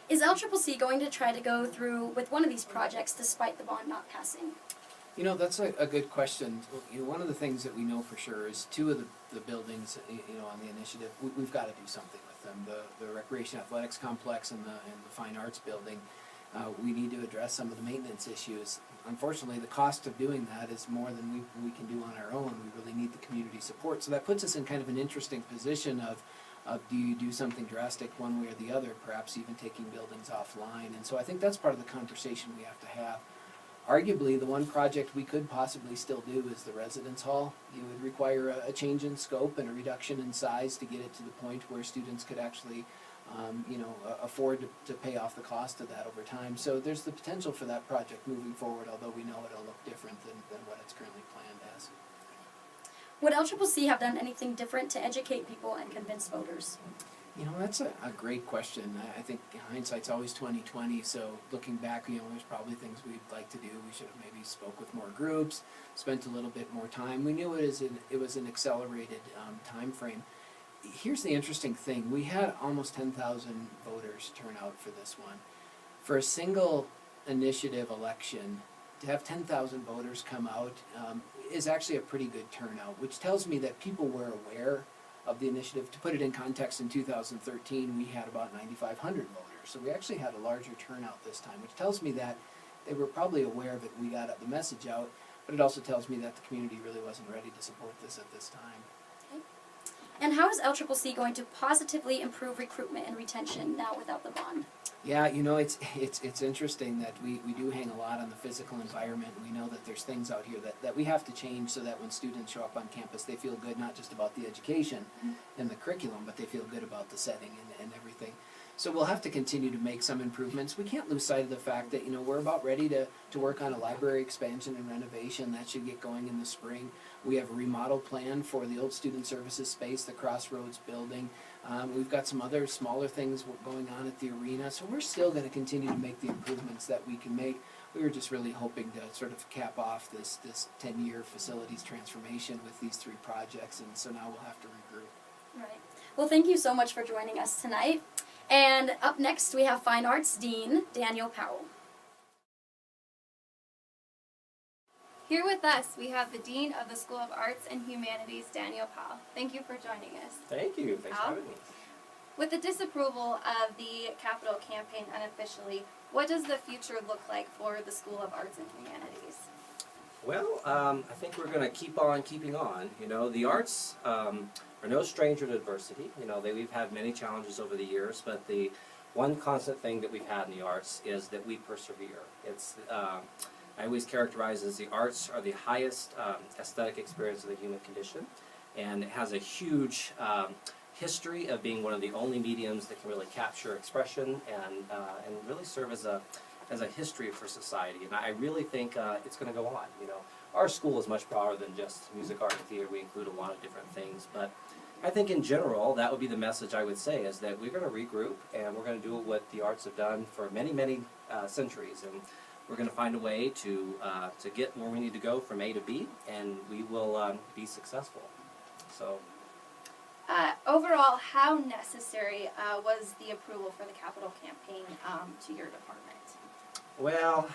Is LCCC going to try to go through with one of these projects despite the bond not passing? You know, that's a good question. You know, one of the things that we know for sure is two of the buildings, you know, on the initiative, we've got to do something with them. The Recreation Athletics Complex and the Fine Arts Building, we need to address some of the maintenance issues. Unfortunately, the cost of doing that is more than we can do on our own. We really need the community support. So that puts us in kind of an interesting position of do you do something drastic one way or the other, perhaps even taking buildings offline. And so I think that's part of the conversation we have to have. Arguably, the one project we could possibly still do is the residence hall. It would require a change in scope and a reduction in size to get it to the point where students could actually you know, afford to pay off the cost of that over time. So there's the potential for that project moving forward, although we know it'll look different than what it's currently planned as. Would LCCC have done anything different to educate people and convince voters? You know, that's a great question. I think hindsight's always 20/20. So looking back, you know, there's probably things we'd like to do. We should have maybe spoke with more groups, spent a little bit more time. We knew it was an accelerated time frame. Here's the interesting thing: we had almost 10,000 voters turn out for this one. For a single initiative election, to have 10,000 voters come out is actually a pretty good turnout, which tells me that people were aware of the initiative. To put it in context, in 2013 we had about 9,500 voters, so we actually had a larger turnout this time, which tells me that they were probably aware that we got the message out, but it also tells me that the community really wasn't ready to support this at this time. Okay. And how is LCCC going to positively improve recruitment and retention now without the bond? Yeah, you know, it's interesting that we do hang a lot on the physical environment. We know that there's things out here that we have to change so that when students show up on campus, they feel good not just about the education and the curriculum, but they feel good about the setting and everything. So we'll have to continue to make some improvements. We can't lose sight of the fact that, you know, we're about ready to work on a library expansion and renovation. That should get going in the spring. We have a remodel plan for the old student services space, the Crossroads building. We've got some other smaller things going on at the arena. So we're still going to continue to make the improvements that we can make. We were just really hoping to sort of cap off this 10-year facilities transformation with these three projects, and so now we'll have to regroup. Right. Well, thank you so much for joining us tonight. And up next we have Fine Arts Dean Daniel Powell. Here with us, we have the Dean of the School of Arts and Humanities, Daniel Powell. Thank you for joining us. Thank you. Thanks for having me. With the disapproval of the capital campaign unofficially, what does the future look like for the School of Arts and Humanities? Well, I think we're going to keep on keeping on. You know, the arts are no stranger to adversity. You know, we've had many challenges over the years, but the one constant thing that we've had in the arts is that we persevere. It's I always characterize as the arts are the highest aesthetic experience of the human condition, and it has a huge history of being one of the only mediums that can really capture expression and really serve as a history for society. And I really think it's going to go on. You know, our school is much broader than just music, art, and theater. We include a lot of different things, but I think in general that would be the message I would say, is that we're going to regroup and we're going to do what the arts have done for many, many centuries, and we're going to find a way to get where we need to go from A to B, and we will be successful. So. Overall, how necessary was the approval for the capital campaign to your department? Well,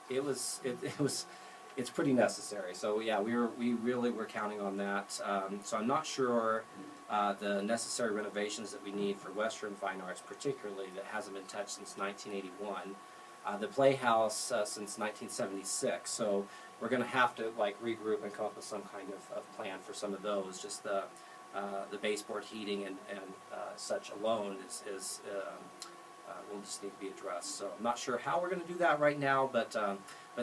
it's pretty necessary. So yeah, we really were counting on that. So I'm not sure the necessary renovations that we need for Western Fine Arts, particularly, that hasn't been touched since 1981. The Playhouse since 1976. So we're going to have to regroup and come up with some kind of plan for some of those. Just the baseboard heating and such alone will just need to be addressed. So I'm not sure how we're going to do that right now, but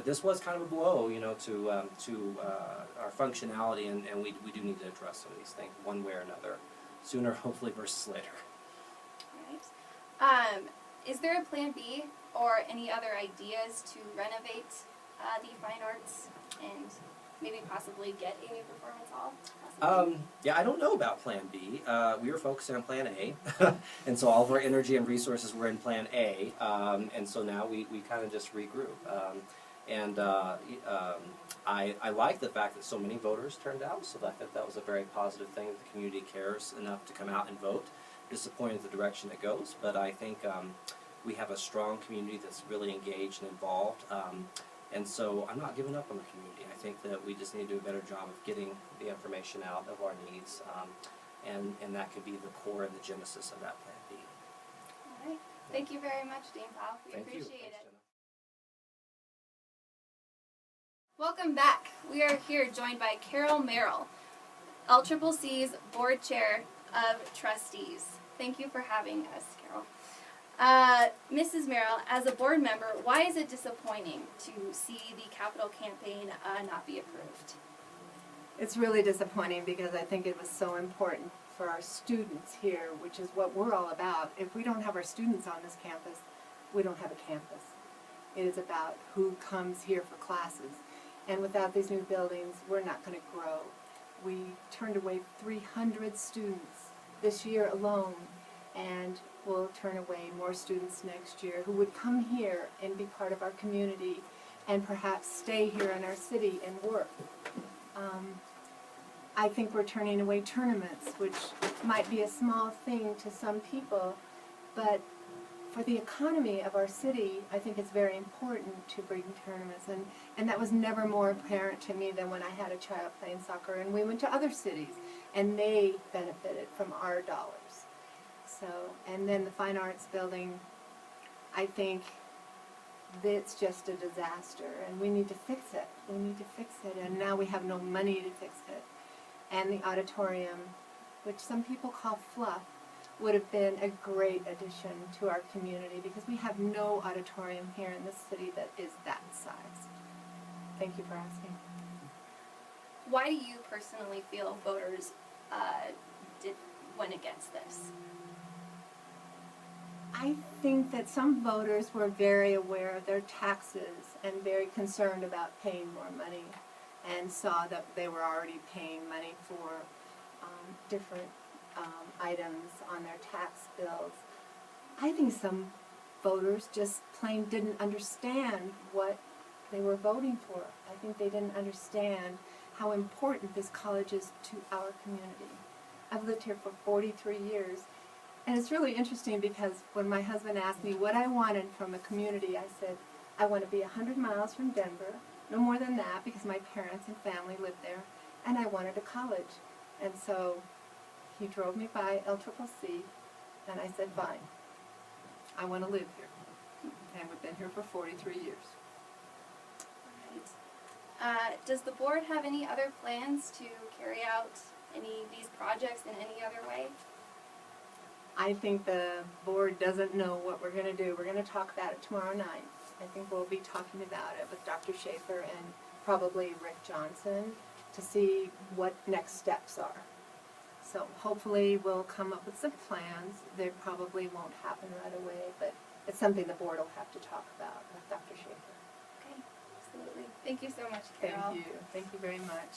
this was kind of a blow, you know, to our functionality, and we do need to address some of these things one way or another, sooner hopefully versus later. Right. Is there a plan B or any other ideas to renovate the fine arts and maybe possibly get a new performance hall? Yeah, I don't know about Plan B. We were focusing on Plan A, and so all of our energy and resources were in Plan A, and so now we kind of just regroup. I like the fact that so many voters turned out, so I think that was a very positive thing, that the community cares enough to come out and vote. Disappointed the direction it goes, but I think we have a strong community that's really engaged and involved. And so I'm not giving up on the community. I think that we just need to do a better job of getting the information out of our needs, and that could be the core and the genesis of that Plan B. All right. Thank you very much, Dean Powell. We Thank you. appreciate Thanks, it. Jenna. Welcome back. We are here joined by Carol Merrill, LCCC's Board Chair of Trustees. Thank you for having us, Carol. Mrs. Merrill, as a board member, why is it disappointing to see the capital campaign not be approved? It's really disappointing because I think it was so important for our students here, which is what we're all about. If we don't have our students on this campus, we don't have a campus. It is about who comes here for classes. And without these new buildings, we're not going to grow. We turned away 300 students this year alone, and we'll turn away more students next year who would come here and be part of our community and perhaps stay here in our city and work. I think we're turning away tournaments, which might be a small thing to some people, but for the economy of our city, I think it's very important to bring tournaments, and that was never more apparent to me than when I had a child playing soccer, and we went to other cities, and they benefited from our dollars. So, and then the Fine Arts Building, I think it's just a disaster, and we need to fix it. We need to fix it, and now we have no money to fix it. And the auditorium, which some people call fluff, would have been a great addition to our community because we have no auditorium here in this city that is that size. Thank you for asking. Why do you personally feel voters went against this? I think that some voters were very aware of their taxes and very concerned about paying more money and saw that they were already paying money for different items on their tax bills. I think some voters just plain didn't understand what they were voting for. I think they didn't understand how important this college is to our community. I've lived here for 43 years, and it's really interesting because when my husband asked me what I wanted from a community, I said, I want to be 100 miles from Denver, no more than that because my parents and family lived there, and I wanted a college. And so he drove me by LCCC, and I said, fine, I want to live here. And we've been here for 43 years. Right. Does the board have any other plans to carry out any of these projects in any other way? I think the board doesn't know what we're going to do. We're going to talk about it tomorrow night. I think we'll be talking about it with Dr. Schaffer and probably Rick Johnson to see what next steps are. So hopefully we'll come up with some plans. They probably won't happen right away, but it's something the board will have to talk about with Dr. Schaffer. Okay, absolutely. Thank you so much, Carol. Thank you. Thank you very much.